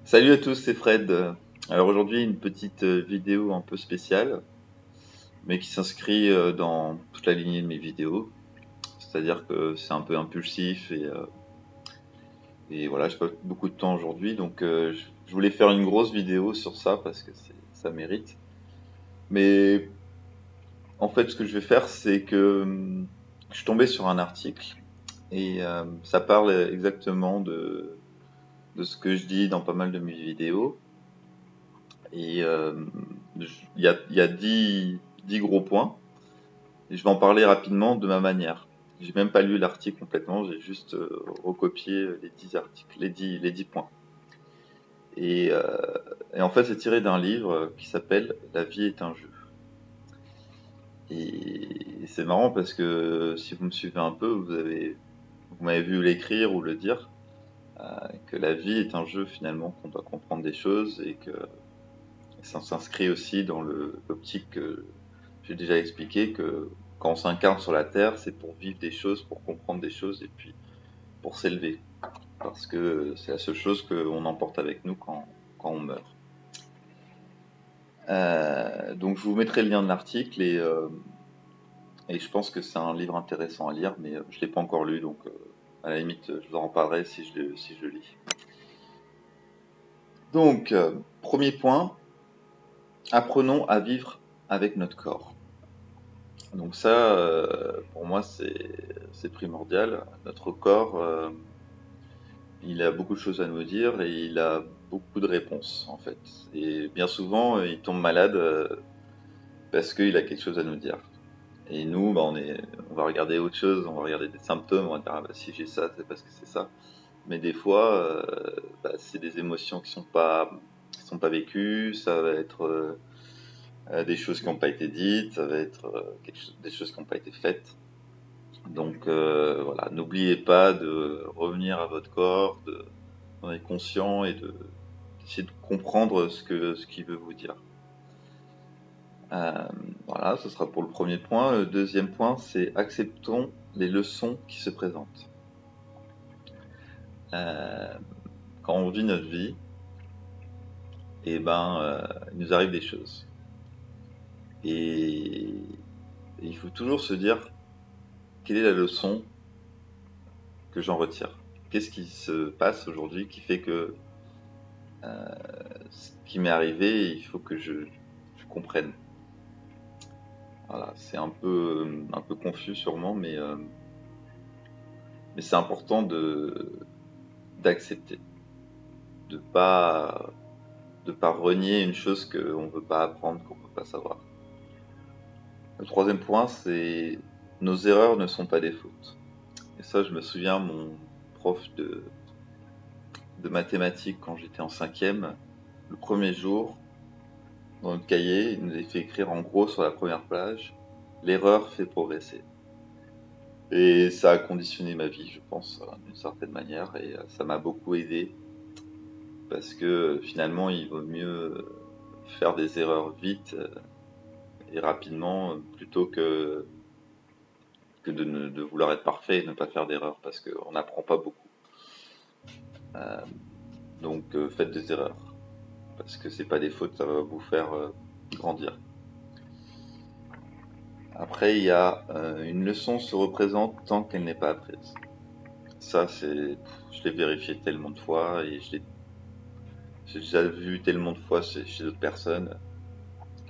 Salut à tous, c'est Fred. Alors aujourd'hui, une petite vidéo un peu spéciale, mais qui s'inscrit dans toute la lignée de mes vidéos. C'est-à-dire que c'est un peu impulsif et voilà, j'ai pas beaucoup de temps aujourd'hui, donc je voulais faire une grosse vidéo sur ça parce que ça mérite. Mais en fait, ce que je vais faire, c'est que je suis tombé sur un article et ça parle exactement de ce que je dis dans pas mal de mes vidéos. Et il y a 10 gros points. Et je vais en parler rapidement de ma manière. J'ai même pas lu l'article complètement, j'ai juste recopié les 10 articles, les dix points. Et, euh, et en fait, c'est tiré d'un livre qui s'appelle La vie est un jeu. Et c'est marrant parce que si vous me suivez un peu, vous m'avez vu l'écrire ou le dire, que la vie est un jeu finalement, qu'on doit comprendre des choses et que ça s'inscrit aussi dans l'optique que j'ai déjà expliqué que quand on s'incarne sur la Terre, c'est pour vivre des choses, pour comprendre des choses et puis pour s'élever. Parce que c'est la seule chose qu'on emporte avec nous quand on meurt. Donc je vous mettrai le lien de l'article et je pense que c'est un livre intéressant à lire, mais je ne l'ai pas encore lu, donc à la limite je vous en reparlerai si je le lis. Donc, premier point, apprenons à vivre avec notre corps. Donc ça, pour moi, c'est primordial. Notre corps, il a beaucoup de choses à nous dire et il a beaucoup de réponses, en fait. Et bien souvent, il tombe malade parce qu'il a quelque chose à nous dire. Et nous, bah, on va regarder autre chose, on va regarder des symptômes, on va dire, ah, bah, si j'ai ça, c'est parce que c'est ça. Mais des fois, bah, c'est des émotions qui sont pas vécues, ça va être des choses qui n'ont pas été dites, ça va être des choses qui n'ont pas été faites. Donc voilà, n'oubliez pas de revenir à votre corps, d'en être conscient et d'essayer de comprendre ce qu'il veut vous dire. Euh, voilà, ce sera pour le premier point. Le deuxième point, c'est acceptons les leçons qui se présentent. Euh, Quand on vit notre vie, et ben, il nous arrive des choses. Et il faut toujours se dire quelle est la leçon que j'en retire. Qu'est-ce qui se passe aujourd'hui qui fait que ce qui m'est arrivé, il faut que je comprenne. Voilà, c'est un peu confus sûrement, mais c'est important d'accepter, de pas, de pas renier une chose qu'on ne veut pas apprendre, qu'on ne peut pas savoir. Le troisième point, c'est nos erreurs ne sont pas des fautes. Et ça, je me souviens, mon prof de mathématiques quand j'étais en cinquième, le premier jour, dans notre cahier, il nous a fait écrire en gros sur la première page, l'erreur fait progresser. Et ça a conditionné ma vie, je pense, d'une certaine manière, et ça m'a beaucoup aidé, parce que finalement, il vaut mieux faire des erreurs vite et rapidement, plutôt que de vouloir être parfait et ne pas faire d'erreurs, parce qu'on n'apprend pas beaucoup. Donc faites des erreurs, parce que c'est pas des fautes, ça va vous faire grandir. Après, il y a une leçon se représente tant qu'elle n'est pas apprise. Ça, je l'ai vérifié tellement de fois et j'ai déjà vu tellement de fois chez d'autres personnes.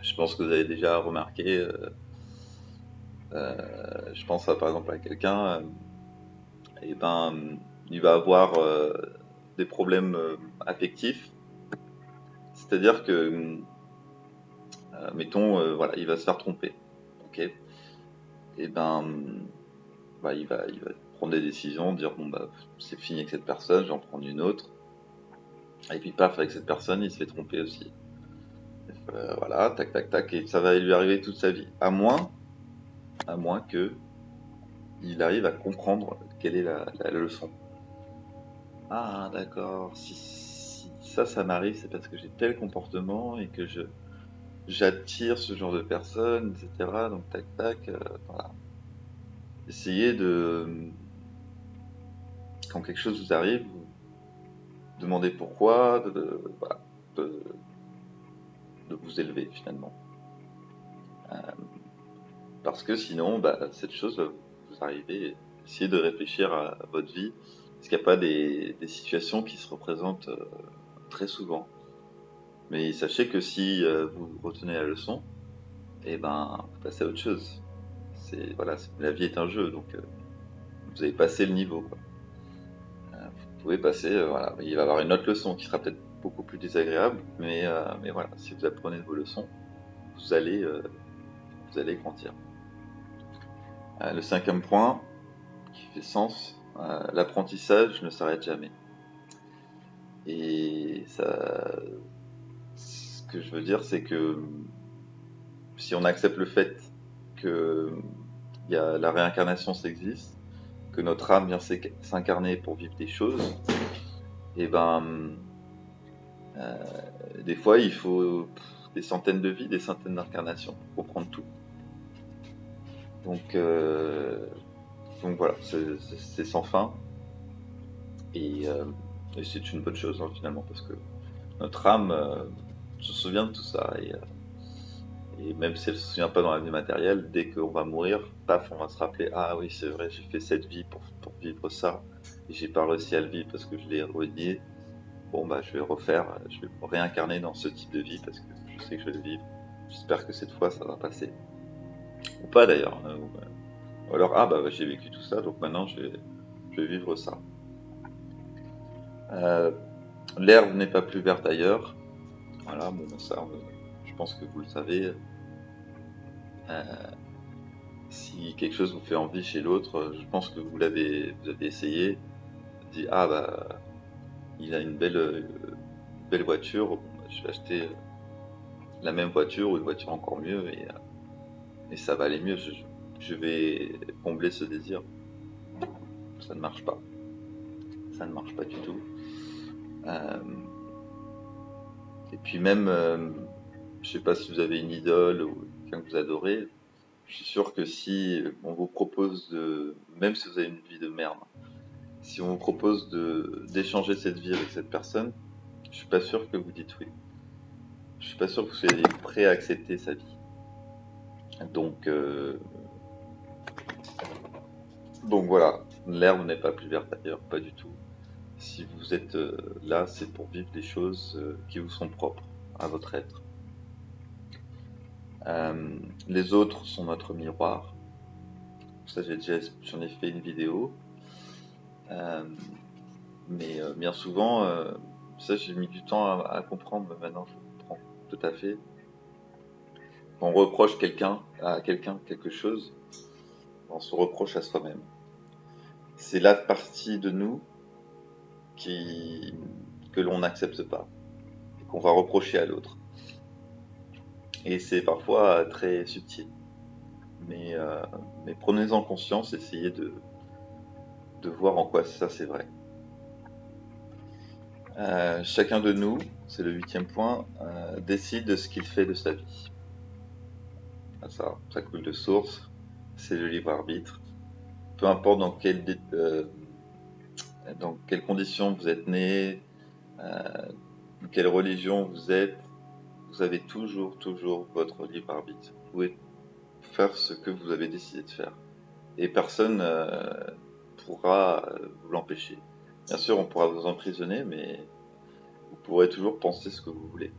Je pense que vous avez déjà remarqué, je pense par exemple à quelqu'un, et ben, il va avoir des problèmes affectifs. C'est-à-dire que, mettons, voilà, il va se faire tromper, ok? Et ben, bah, il va prendre des décisions, dire bon bah c'est fini avec cette personne, j'en prends une autre. Et puis paf, avec cette personne, il se fait tromper aussi. Voilà, tac tac tac, et ça va lui arriver toute sa vie. À moins que il arrive à comprendre quelle est la leçon. Ah, d'accord. Si ça m'arrive, c'est parce que j'ai tel comportement et que j'attire ce genre de personnes, etc. Donc, tac, tac. Voilà. Essayez de, quand quelque chose vous arrive, demander pourquoi, voilà, de, de vous élever finalement. Euh, Parce que sinon, cette chose va vous arriver. Essayez de réfléchir à votre vie. Est-ce qu'il n'y a pas des situations qui se représentent très souvent? Mais sachez que si vous retenez la leçon, eh ben, vous passez à autre chose. Voilà, la vie est un jeu, donc vous avez passé le niveau, quoi. Vous pouvez passer, voilà, il va y avoir une autre leçon qui sera peut-être beaucoup plus désagréable, mais voilà, si vous apprenez vos leçons, vous allez, euh, vous allez grandir. Le cinquième point, qui fait sens, l'apprentissage ne s'arrête jamais. Et ça, ce que je veux dire, c'est que si on accepte le fait que la réincarnation, ça existe, que notre âme vient s'incarner pour vivre des choses, et euh, des fois il faut des centaines de vies, des centaines d'incarnations pour comprendre tout. Donc voilà, c'est sans fin, et, et c'est une bonne chose finalement, parce que notre âme se souvient de tout ça, et même si elle se souvient pas dans la vie matérielle, dès qu'on va mourir, paf, on va se rappeler, ah oui, c'est vrai, j'ai fait cette vie pour vivre ça, et j'ai pas réussi à le vivre parce que je l'ai renié. Bon, je vais je vais me réincarner dans ce type de vie parce que je sais que je vais le vivre. J'espère que cette fois ça va passer. Ou pas d'ailleurs, hein, ou alors, j'ai vécu tout ça, donc maintenant je vais vivre ça. Euh, L'herbe n'est pas plus verte ailleurs. Voilà, ça, je pense que vous le savez. Euh, Si quelque chose vous fait envie chez l'autre, je pense que vous avez essayé, dit il a une belle voiture, bon, je vais acheter la même voiture ou une voiture encore mieux et ça va aller mieux. Je vais combler ce désir. Ça ne marche pas. Ça ne marche pas du tout. Euh, et puis même, je sais pas si vous avez une idole ou quelqu'un que vous adorez. Je suis sûr que si on vous propose même si vous avez une vie de merde, si on vous propose d'échanger cette vie avec cette personne, je suis pas sûr que vous dites oui. Je suis pas sûr que vous soyez prêt à accepter sa vie. Donc, euh, donc voilà, l'herbe n'est pas plus verte ailleurs, pas du tout. Si vous êtes là, c'est pour vivre des choses qui vous sont propres à votre être. Euh, les autres sont notre miroir. Ça, j'en ai fait une vidéo. Euh, mais bien souvent, ça, j'ai mis du temps à comprendre, mais maintenant, je comprends tout à fait. Quand on reproche à quelqu'un quelque chose, on se reproche à soi-même. C'est la partie de nous qui, que l'on n'accepte pas et qu'on va reprocher à l'autre. Et c'est parfois très subtil. Mais, euh, mais prenez-en conscience, essayez de voir en quoi ça c'est vrai. Chacun de nous, c'est le huitième point, décide de ce qu'il fait de sa vie. Ça coule de source, c'est le libre arbitre. Peu importe dans quelles conditions vous êtes né, dans quelle religion vous êtes, vous avez toujours votre libre arbitre. Vous pouvez faire ce que vous avez décidé de faire. Et personne pourra vous l'empêcher. Bien sûr, on pourra vous emprisonner, mais vous pourrez toujours penser ce que vous voulez.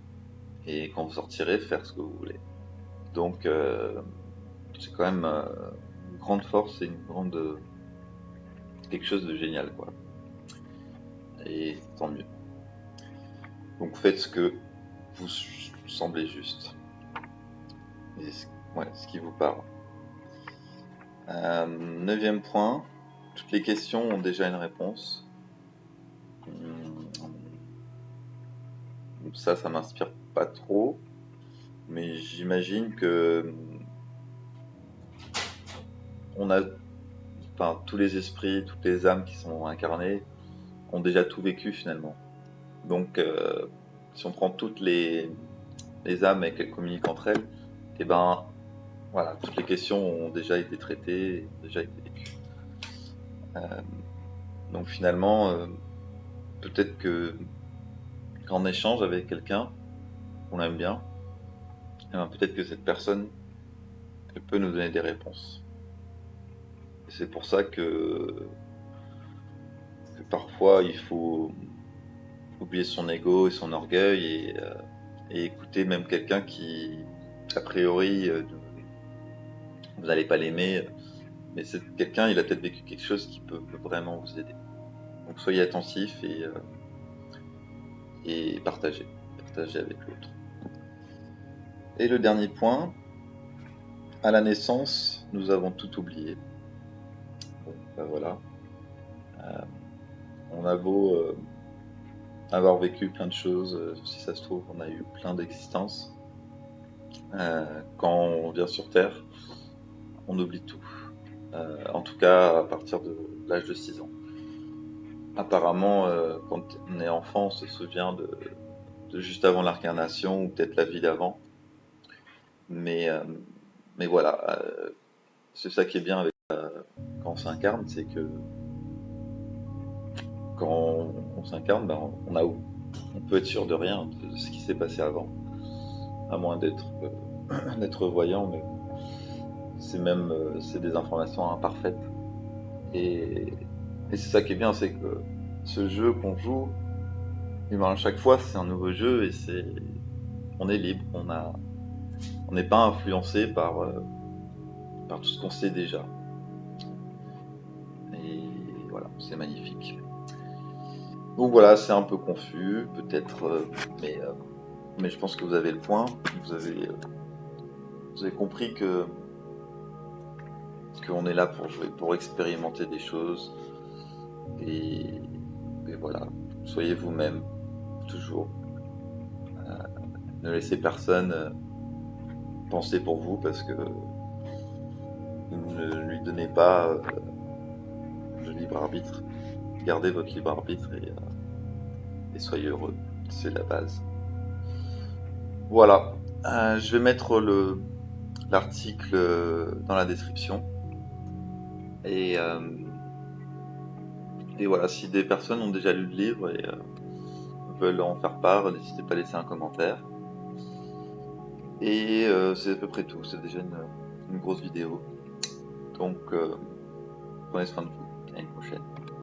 Et quand vous sortirez, faire ce que vous voulez. Donc, c'est quand même une grande force et quelque chose de génial, quoi. Et tant mieux. Donc, faites ce que vous semblez juste. Et ce qui vous parle. Neuvième point, toutes les questions ont déjà une réponse. Ça m'inspire pas trop, mais j'imagine que tous les esprits, toutes les âmes qui sont incarnées ont déjà tout vécu finalement. Donc, si on prend toutes les âmes et qu'elles communiquent entre elles, et voilà, toutes les questions ont déjà été traitées, déjà été vécues. Donc finalement, peut-être que qu'en échange avec quelqu'un qu'on aime bien, eh ben, peut-être que cette personne, elle peut nous donner des réponses. Et c'est pour ça que parfois il faut oublier son ego et son orgueil et écouter même quelqu'un qui, a priori, vous n'allez pas l'aimer, mais c'est quelqu'un, il a peut-être vécu quelque chose qui peut vraiment vous aider. Donc soyez attentifs et partagez avec l'autre. Et le dernier point, à la naissance, nous avons tout oublié. Bon, ben voilà. On a beau avoir vécu plein de choses, si ça se trouve, on a eu plein d'existences. Quand on vient sur Terre, on oublie tout. En tout cas, à partir de l'âge de 6 ans. Apparemment, quand on est enfant, on se souvient de juste avant l'incarnation ou peut-être la vie d'avant. Mais, voilà, c'est ça qui est bien avec quand on s'incarne, c'est que quand on s'incarne, ben, on peut être sûr de rien, de ce qui s'est passé avant, à moins d'être voyant, mais c'est des informations imparfaites. Et c'est ça qui est bien, c'est que ce jeu qu'on joue, et ben, à chaque fois c'est un nouveau jeu et on est libre, on n'est pas influencé par tout ce qu'on sait déjà. Et voilà, c'est magnifique. Donc voilà, c'est un peu confus, peut-être, mais je pense que vous avez le point. Vous avez compris qu'on est là pour jouer, pour expérimenter des choses. Et voilà, soyez vous-même, toujours. Ne laissez personne penser pour vous parce que ne lui donnez pas le libre arbitre. Gardez votre libre arbitre et soyez heureux. C'est la base. Voilà. Je vais mettre l'article dans la description. Et, et voilà, si des personnes ont déjà lu le livre et veulent en faire part, n'hésitez pas à laisser un commentaire. Et c'est à peu près tout. C'est déjà une grosse vidéo. Donc, prenez soin de vous. À une prochaine.